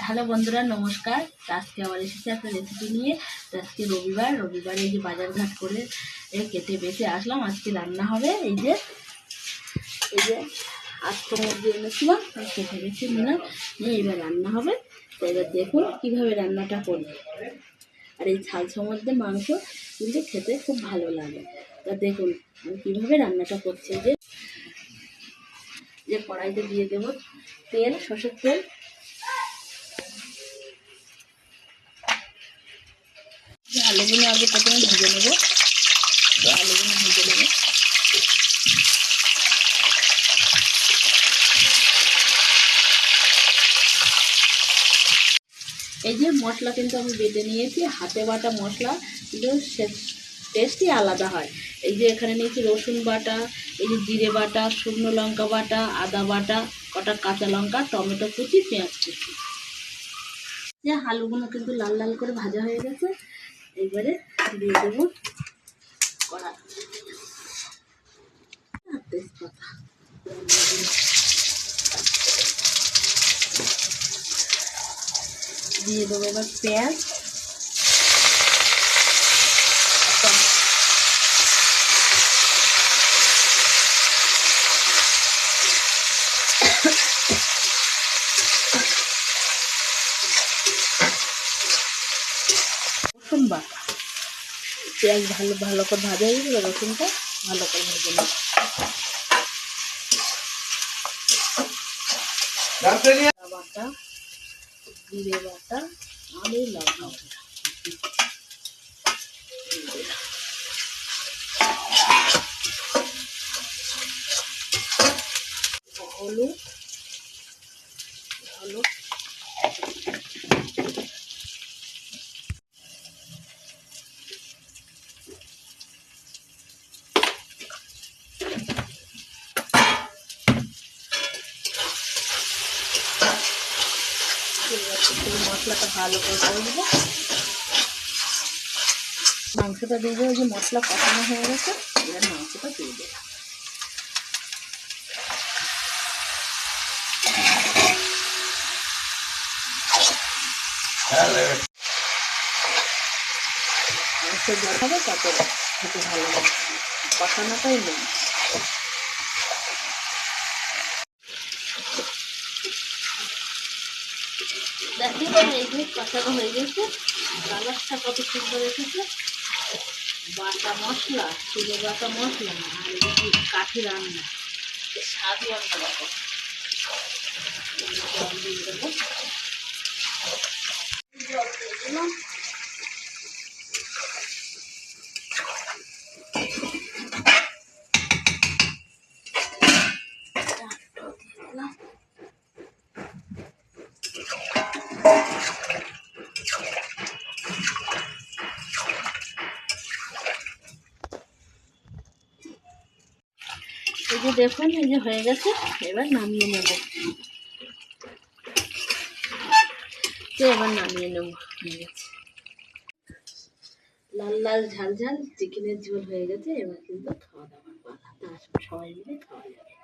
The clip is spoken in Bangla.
হ্যালো বন্ধুরা, নমস্কার। আজকে আবার এসেছি একটা রেসিপি নিয়ে। তো আজকে রবিবারে এই যে বাজারঘাট করে কেটে বেছে আসলাম। আজকে রান্না হবে এই যে আজকে মুরগি এনেছিলাম, কেটে বেছে নিলাম, নিয়ে এবার রান্না হবে। তো এবার দেখুন কীভাবে রান্নাটা করি। আর এই ঝাল সমুদ্রে মাংস কিন্তু খেতে খুব ভালো লাগে। তা দেখুন আমি কীভাবে রান্নাটা করছি। যে কড়াইতে দিয়ে দেবো তেল, সর্ষের তেল। আলুগুলো আগে প্রথমে ভেজে নেবো। আলুগুলো ভেজে নেবো। এই যে মশলা কিন্তু আমি বেটে নিয়েছি, হাতে বাটা মশলা, কিন্তু টেস্টই আলাদা হয়। এই যে এখানে নিয়েছি রসুন বাটা, এই যে জিরে বাটা, শুকনো লঙ্কা বাটা, আদা বাটা, কটা কাঁচা লঙ্কা, টমেটো কুচি, পেঁয়াজ কুচি। যে আলুগুলো কিন্তু লাল লাল করে ভাজা হয়ে গেছে। এইবারে দিয়ে দেবো কড়া তেজপাতা, দিয়ে দেবো এবার পেঁয়াজ, রসুন বাটা। পেঁয়াজ ভালো ভালো করে ভাজা হয়ে গেলে রসুনটা ভালো করে ভেজে নেব। বাটা, জিরে বাটা আর এই লঙ্কা বাটা, হলুদ হলুদ মশলাটা ভালো করে করে দেবো। মাংসটা দিয়ে দেবো। যে মশলা কষানো হয়ে গেছে, এবার মাংসটা দিয়ে দেবো। মাংস দেখাবে তারপরে খেতে ভালো লাগে, কষানোটাই নেই। দেখি এই যে কষানো হয়ে গেছে, কালারটা কত সুন্দর এসেছে। বাটা মশলা, চিড়ে বাটা মশলা আর এই কাঠি রান্না, স্বাদই অন্যরকম। জল দিয়ে দেবো, জল দিয়ে দিলাম। এই যে দেখুন এই যে হয়ে গেছে, এবার নামিয়ে নেব। হয়ে গেছে লাল লাল ঝাল ঝাল চিকেনের ঝোল হয়ে গেছে। এবার কিন্তু খাওয়া দাওয়ার পালা, সবাই মিলে খাওয়া যাবে।